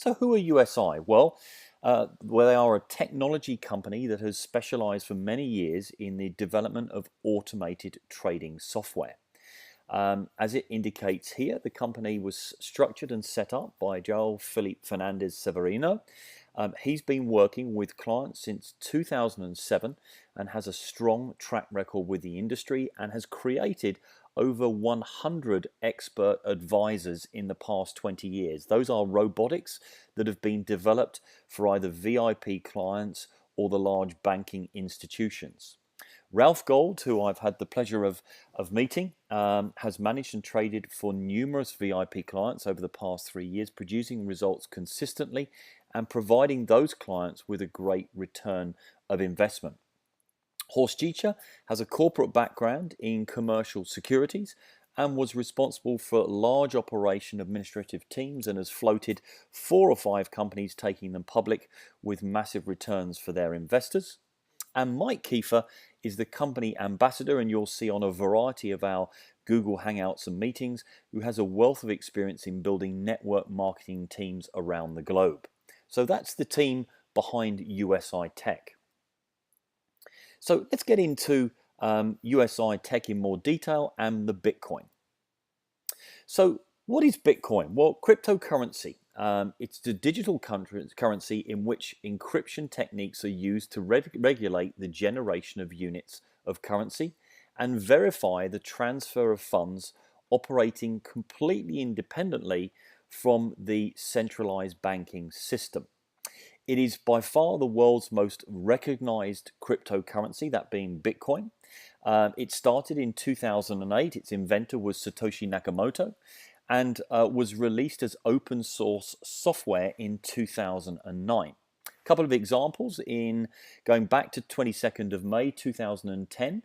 So who are USI? Well, they are a technology company that has specialized for many years in the development of automated trading software. As it indicates here, the company was structured and set up by João Felipe Fernandes Severino. He's been working with clients since 2007 and has a strong track record with the industry and has created over 100 expert advisors in the past 20 years. Those are robotics that have been developed for either VIP clients or the large banking institutions. Ralph Gold, who I've had the pleasure of meeting, has managed and traded for numerous VIP clients over the past 3 years, producing results consistently and providing those clients with a great return of investment. Horst Giescher has a corporate background in commercial securities and was responsible for large operation administrative teams and has floated 4 or 5 companies, taking them public with massive returns for their investors. And Mike Kiefer is the company ambassador, and you'll see on a variety of our Google Hangouts and meetings, who has a wealth of experience in building network marketing teams around the globe. So that's the team behind USI Tech. So let's get into USI Tech in more detail and the Bitcoin. So what is Bitcoin? Well, cryptocurrency. It's the digital currency in which encryption techniques are used to regulate the generation of units of currency and verify the transfer of funds, operating completely independently from the centralized banking system. It is by far the world's most recognized cryptocurrency, that being Bitcoin. It started in 2008. Its inventor was Satoshi Nakamoto, and was released as open source software in 2009. A couple of examples: in going back to 22nd of May 2010,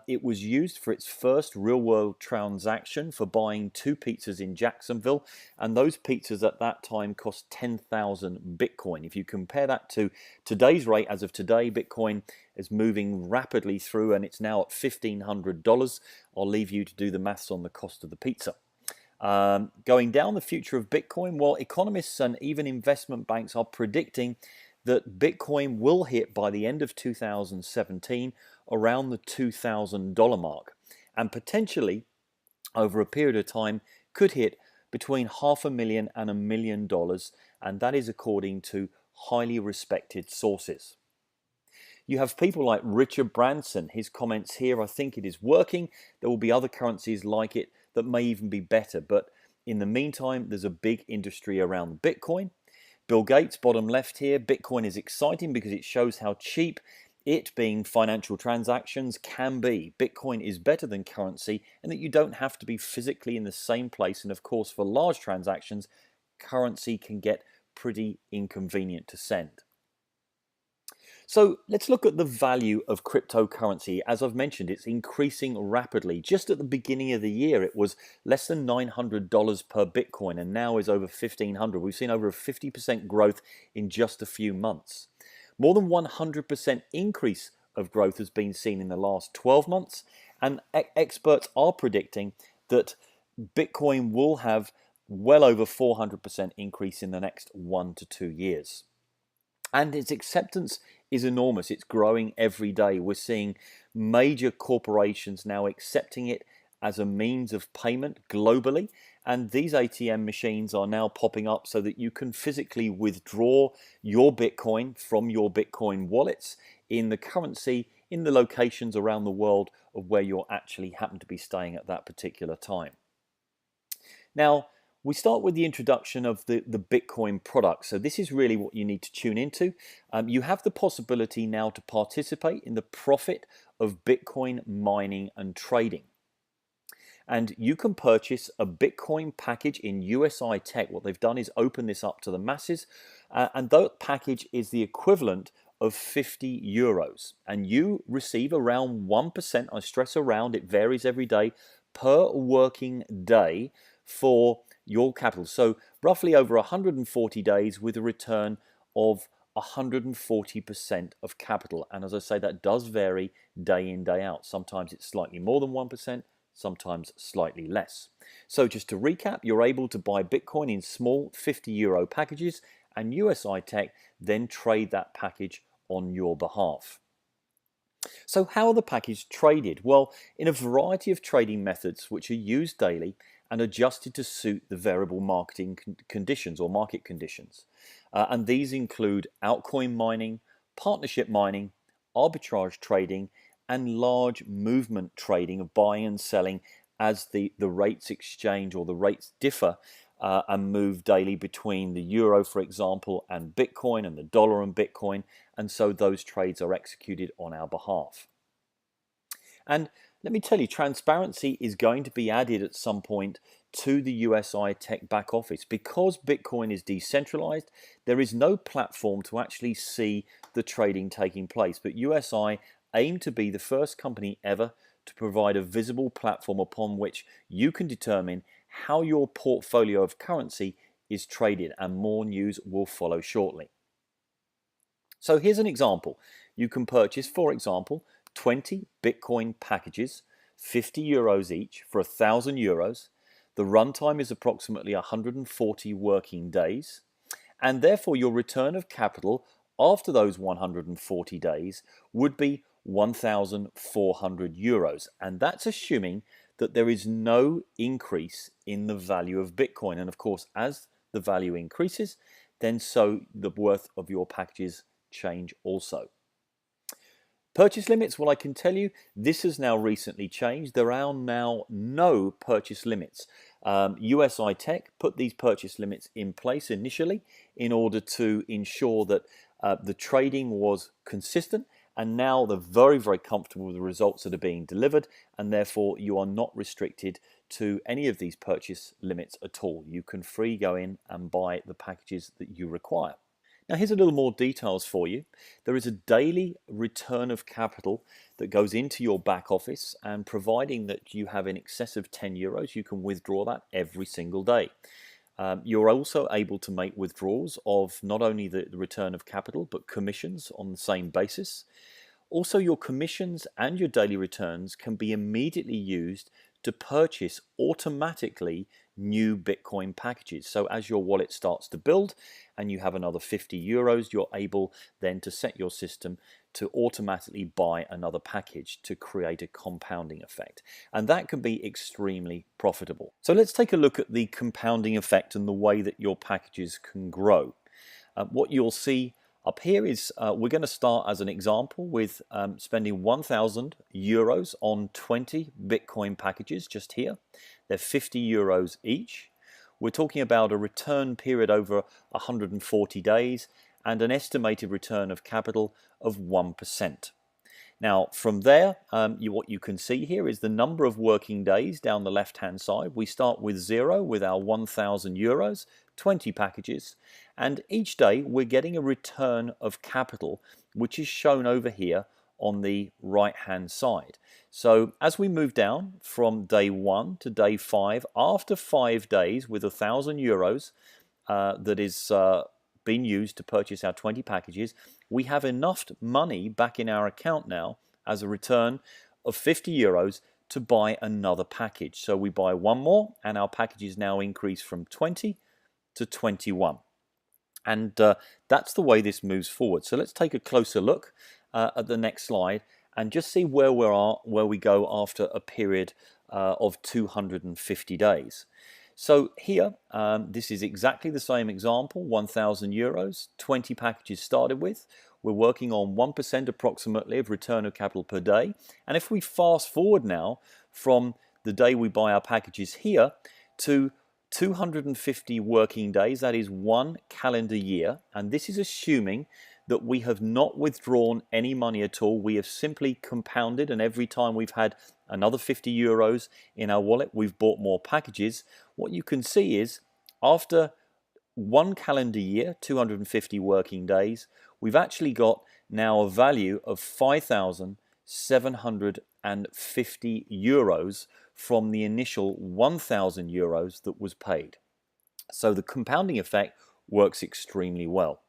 it was used for its first real-world transaction for buying 2 pizzas in Jacksonville, and those pizzas at that time cost 10,000 Bitcoin. If you compare that to today's rate, as of today, Bitcoin is moving rapidly through, and it's now at $1,500. I'll leave you to do the maths on the cost of the pizza. Going down the future of Bitcoin, well, economists and even investment banks are predicting that Bitcoin will hit by the end of 2017 around the $2,000 mark, and potentially over a period of time could hit between $500,000 and $1 million, and that is according to highly respected sources. You have people like Richard Branson. His comments here: I think it is working. There will be other currencies like it that may even be better, but in the meantime, there's a big industry around Bitcoin. Bill Gates, bottom left here: Bitcoin is exciting because it shows how cheap it, being financial transactions, can be. Bitcoin is better than currency, and that you don't have to be physically in the same place. And of course, for large transactions, currency can get pretty inconvenient to send. So let's look at the value of cryptocurrency. As I've mentioned, it's increasing rapidly. Just at the beginning of the year, it was less than $900 per Bitcoin, and now is over $1,500. We've seen over a 50% growth in just a few months. More than 100% increase of growth has been seen in the last 12 months, and experts are predicting that Bitcoin will have well over 400% increase in the next 1 to 2 years. And its acceptance is enormous. It's growing every day. We're seeing major corporations now accepting it as a means of payment globally, and these ATM machines are now popping up so that you can physically withdraw your Bitcoin from your Bitcoin wallets in the currency in the locations around the world of where you actually happen to be staying at that particular time. Now, we start with the introduction of the Bitcoin product. So this is really what you need to tune into. You have the possibility now to participate in the profit of Bitcoin mining and trading. And you can purchase a Bitcoin package in USI Tech. What they've done is open this up to the masses, and that package is the equivalent of 50 euros. And you receive around 1%, I stress around, it varies every day, per working day for your capital. So roughly over 140 days with a return of 140% of capital. And as I say, that does vary day in, day out. Sometimes it's slightly more than 1%, sometimes slightly less. So just to recap, you're able to buy Bitcoin in small €50 packages, and USI Tech then trade that package on your behalf. So how are the packages traded? Well, in a variety of trading methods which are used daily and adjusted to suit the variable marketing conditions or market conditions. And these include altcoin mining, partnership mining, arbitrage trading, and large movement trading of buying and selling as the rates exchange or the rates differ and move daily between the euro, for example, and Bitcoin, and the dollar and Bitcoin, and so those trades are executed on our behalf. And let me tell you, transparency is going to be added at some point to the USI Tech back office. Because Bitcoin is decentralized, there is no platform to actually see the trading taking place. But USI aim to be the first company ever to provide a visible platform upon which you can determine how your portfolio of currency is traded, and more news will follow shortly. So here's an example. You can purchase, for example, 20 Bitcoin packages, €50 each for €1,000. The runtime is approximately 140 working days, and therefore your return of capital after those 140 days would be €1,400, and that's assuming that there is no increase in the value of Bitcoin. And of course, as the value increases, then so the worth of your packages change also. Purchase limits, well, I can tell you this has now recently changed. There are now no purchase limits. USI Tech put these purchase limits in place initially in order to ensure that the trading was consistent, and now they're very, very comfortable with the results that are being delivered, and therefore you are not restricted to any of these purchase limits at all. You can free go in and buy the packages that you require. Now here's a little more details for you. There is a daily return of capital that goes into your back office, and providing that you have in excess of €10, you can withdraw that every single day. You're also able to make withdrawals of not only the return of capital, but commissions on the same basis. Also, your commissions and your daily returns can be immediately used to purchase automatically new Bitcoin packages. So as your wallet starts to build and you have another €50, you're able then to set your system to automatically buy another package to create a compounding effect. And that can be extremely profitable. So let's take a look at the compounding effect and the way that your packages can grow. What you'll see up here is we're going to start as an example with spending €1,000 on 20 Bitcoin packages just here. They're €50 each. We're talking about a return period over 140 days and an estimated return of capital of 1%. Now from there, what you can see here is the number of working days down the left hand side. We start with 0 with our €1,000, 20 packages, and each day we're getting a return of capital, which is shown over here on the right hand side. So as we move down from day 1 to day 5, after 5 days with €1,000 that is being used to purchase our 20 packages, we have enough money back in our account now as a return of €50 to buy another package. So we buy one more and our packages now increase from 20 to 21. And that's the way this moves forward. So let's take a closer look at the next slide and just see where we go after a period of 250 days. So here, this is exactly the same example, €1,000, 20 packages started with. We're working on 1% approximately of return of capital per day. And if we fast forward now from the day we buy our packages here to 250 working days, that is 1 calendar year, and this is assuming that we have not withdrawn any money at all. We have simply compounded, and every time we've had another €50 in our wallet, we've bought more packages. What you can see is after 1 calendar year, 250 working days, we've actually got now a value of €5,750 from the initial €1,000 that was paid. So the compounding effect works extremely well.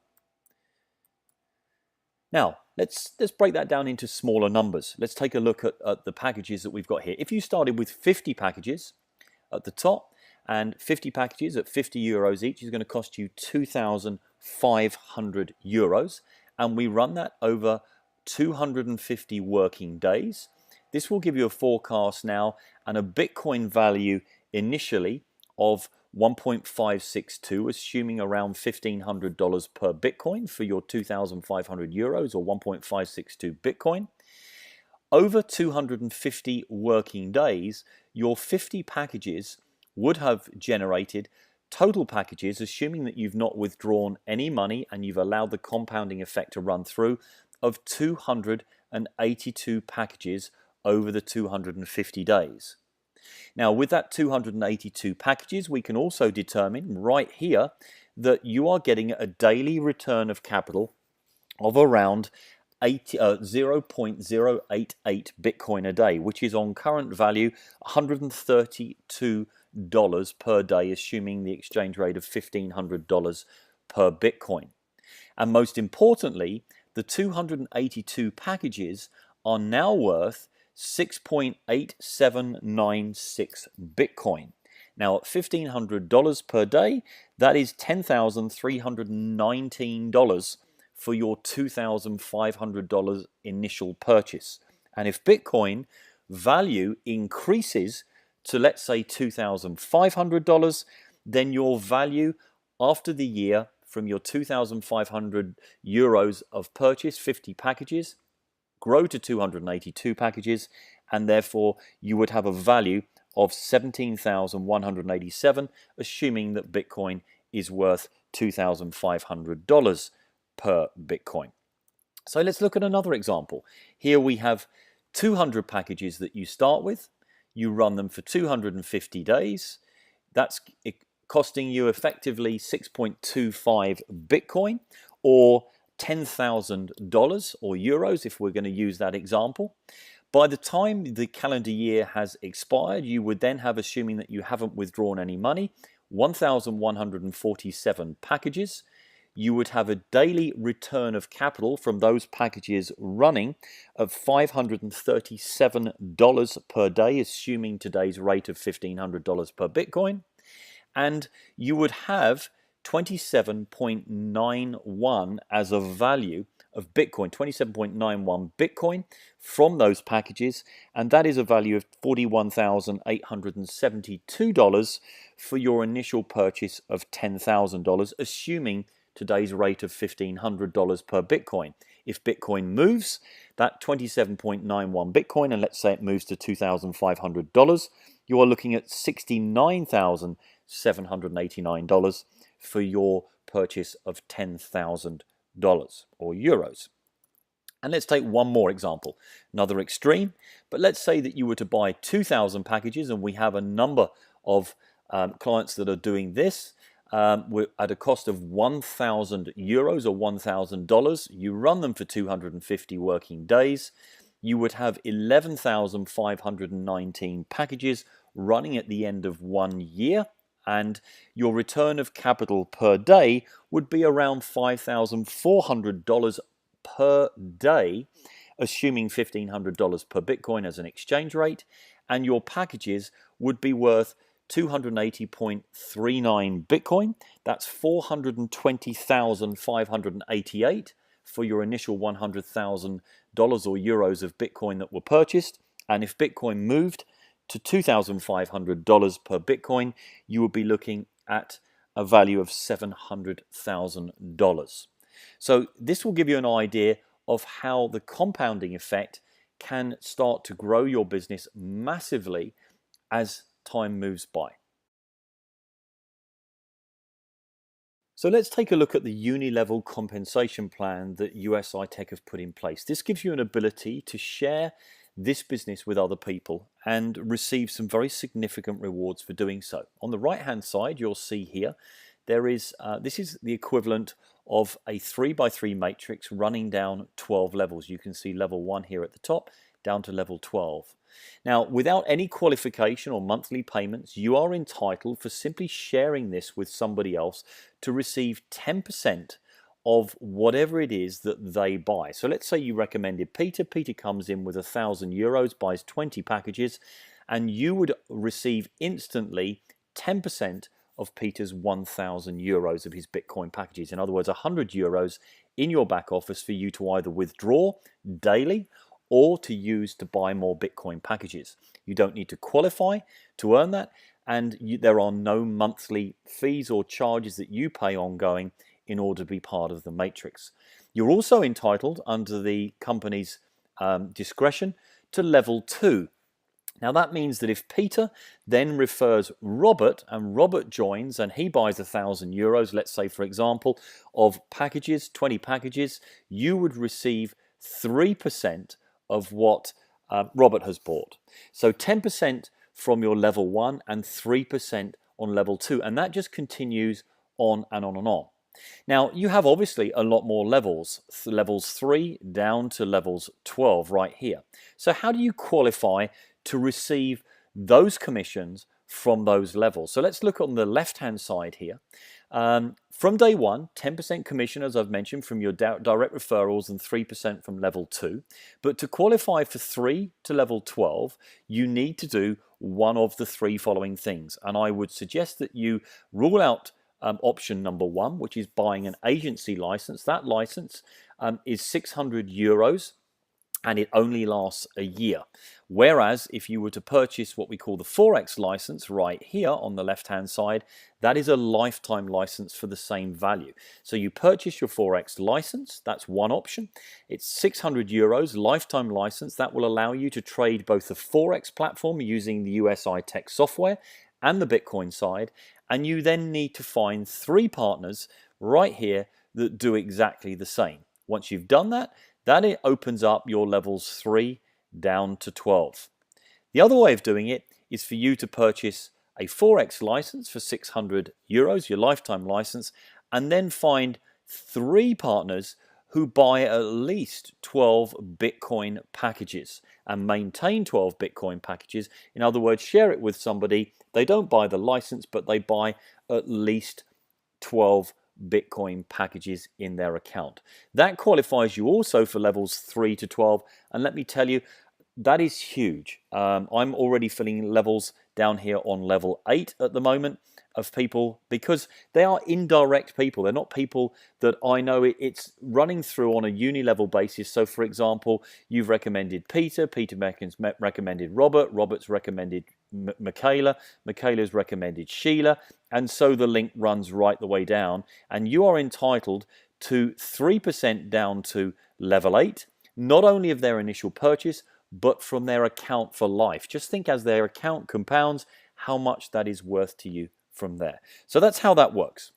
Now, Let's break that down into smaller numbers. Let's take a look at the packages that we've got here. If you started with 50 packages at the top, and 50 packages at 50 euros each is going to cost you 2,500 euros, and we run that over 250 working days. This will give you a forecast now and a Bitcoin value initially of 1.562, assuming around $1,500 per Bitcoin for your 2,500 euros or 1.562 Bitcoin. Over 250 working days, your 50 packages would have generated total packages, assuming that you've not withdrawn any money and you've allowed the compounding effect to run through, of 282 packages over the 250 days. Now, with that 282 packages, we can also determine right here that you are getting a daily return of capital of around 0.088 Bitcoin a day, which is on current value $132 per day, assuming the exchange rate of $1,500 per Bitcoin. And most importantly, the 282 packages are now worth 6.8796 Bitcoin. Now, at $1,500 per day, that is $10,319 for your $2,500 initial purchase. And if Bitcoin value increases to, let's say, $2,500, then your value after the year from your 2,500 euros of purchase, 50 packages, grow to 282 packages, and therefore you would have a value of 17,187, assuming that Bitcoin is worth $2,500 per Bitcoin. So let's look at another example. Here we have 200 packages that you start with. You run them for 250 days. That's costing you effectively 6.25 Bitcoin, or $10,000 or euros if we're going to use that example. By the time the calendar year has expired, you would then have, assuming that you haven't withdrawn any money, 1,147 packages. You would have a daily return of capital from those packages running of $537 per day, assuming today's rate of $1,500 per Bitcoin. And you would have 27.91 as a value of Bitcoin, 27.91 Bitcoin from those packages, and that is a value of $41,872 for your initial purchase of $10,000, assuming today's rate of $1,500 per Bitcoin. If Bitcoin moves, that 27.91 Bitcoin, and let's say it moves to $2,500, you are looking at $69,789 for your purchase of $10,000 or euros. And let's take one more example, another extreme, but let's say that you were to buy 2,000 packages, and we have a number of clients that are doing this at a cost of 1,000 euros or $1,000. You run them for 250 working days. You would have 11,519 packages running at the end of 1 year, and your return of capital per day would be around $5,400 per day, assuming $1,500 per Bitcoin as an exchange rate, and your packages would be worth 280.39 Bitcoin. That's 420,588 for your initial $100,000 or euros of Bitcoin that were purchased. And if Bitcoin moved to $2,500 per Bitcoin, you would be looking at a value of $700,000. So this will give you an idea of how the compounding effect can start to grow your business massively as time moves by. So let's take a look at the uni-level compensation plan that USI Tech have put in place. This gives you an ability to share this business with other people and receive some very significant rewards for doing so. On the right-hand side, you'll see here, there is this is the equivalent of a 3x3 matrix running down 12 levels. You can see level 1 here at the top, down to level 12. Now, without any qualification or monthly payments, you are entitled for simply sharing this with somebody else to receive 10% of whatever it is that they buy. So let's say you recommended Peter. Peter comes in with €1,000, buys 20 packages, and you would receive instantly 10% of Peter's €1,000 of his Bitcoin packages. In other words, €100 in your back office for you to either withdraw daily or to use to buy more Bitcoin packages. You don't need to qualify to earn that, and there are no monthly fees or charges that you pay ongoing in order to be part of the matrix. You're also entitled, under the company's discretion, to level 2. Now that means that if Peter then refers Robert, and Robert joins and he buys €1,000, let's say for example, of packages, 20 packages, you would receive 3% of what Robert has bought. So 10% from your level 1 and 3% on level 2, and that just continues on and on and on. Now you have obviously a lot more levels, levels 3 down to levels 12 right here. So how do you qualify to receive those commissions from those levels? So let's look on the left hand side here. From day 1, 10% commission, as I've mentioned, from your direct referrals and 3% from level 2. But to qualify for 3 to level 12, you need to do one of the 3 following things. And I would suggest that you rule out option number 1, which is buying an agency license. That license is €600 and it only lasts a year. Whereas if you were to purchase what we call the Forex license right here on the left hand side, that is a lifetime license for the same value. So you purchase your Forex license, that's one option. It's €600 lifetime license. That will allow you to trade both the Forex platform using the USI tech software and the Bitcoin side, and you then need to find 3 partners right here that do exactly the same. Once you've done that, then it opens up your levels 3 down to 12. The other way of doing it is for you to purchase a Forex license for €600, your lifetime license, and then find 3 partners who buy at least 12 Bitcoin packages and maintain 12 Bitcoin packages. In other words, share it with somebody. They don't buy the license, but they buy at least 12 Bitcoin packages in their account. That qualifies you also for levels 3 to 12, and let me tell you, that is huge. I'm already filling levels down here on level 8 at the moment of people, because they are indirect people. They're not people that I know. It's running through on a uni-level basis. So for example, you've recommended Peter, Peter recommended Robert, Robert's recommended Michaela, Michaela's recommended Sheila, and so the link runs right the way down, and you are entitled to 3% down to level 8, not only of their initial purchase, but from their account for life. Just think, as their account compounds, how much that is worth to you from there. So that's how that works.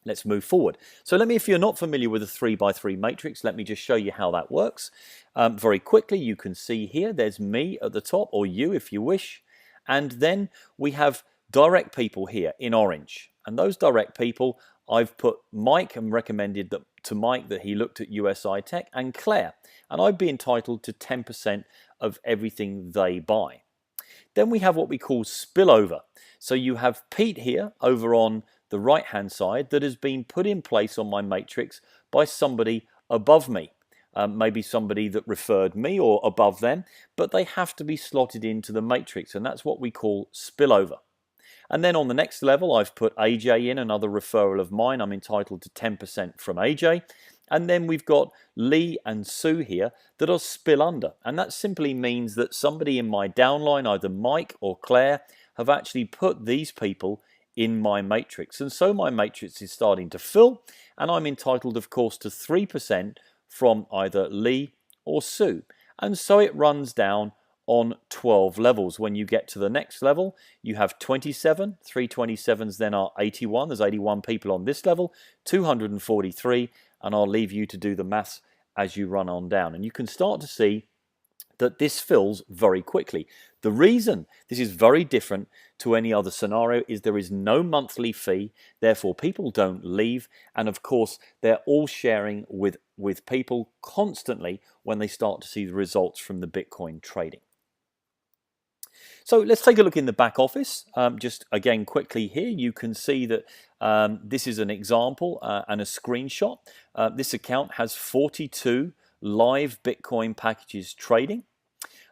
Let's move forward. So if you're not familiar with a 3x3 matrix, let me just show you how that works. Very quickly, you can see here, there's me at the top, or you if you wish, and then we have direct people here in orange. And those direct people, I've put Mike and recommended that to Mike that he looked at USI Tech, and Claire, and I'd be entitled to 10% of everything they buy. Then we have what we call spillover. So you have Pete here over on the right hand side that has been put in place on my matrix by somebody above me. Maybe somebody that referred me or above them, but they have to be slotted into the matrix, and that's what we call spillover. And then on the next level, I've put AJ in, another referral of mine. I'm entitled to 10% from AJ. And then we've got Lee and Sue here that are spill under. And that simply means that somebody in my downline, either Mike or Claire, have actually put these people in my matrix. And so my matrix is starting to fill, and I'm entitled, of course, to 3% from either Lee or Sue. And so it runs down on 12 levels. When you get to the next level, you have 27. 327s then are 81. There's 81 people on this level, 243, and I'll leave you to do the maths as you run on down. And you can start to see that this fills very quickly. The reason this is very different to any other scenario is there is no monthly fee, therefore people don't leave, and of course they're all sharing with people constantly when they start to see the results from the Bitcoin trading. So let's take a look in the back office. Just again, quickly here, you can see that this is an example and a screenshot. This account has 42 live Bitcoin packages trading.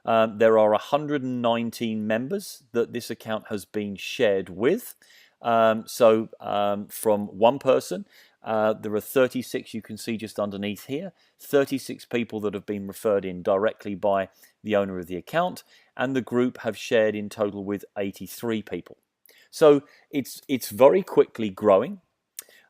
There are 119 members that this account has been shared with. From one person, there are 36, you can see just underneath here, 36 people that have been referred in directly by the owner of the account, and the group have shared in total with 83 people. So it's very quickly growing.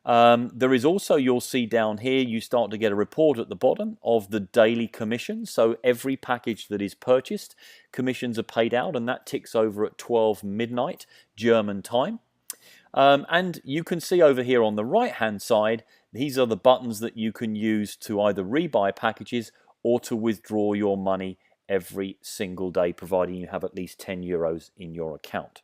There is also, you'll see down here, you start to get a report at the bottom of the daily commissions. So every package that is purchased, commissions are paid out, and that ticks over at 12 midnight German time. And you can see over here on the right hand side, these are the buttons that you can use to either rebuy packages or to withdraw your money every single day, providing you have at least 10 euros in your account.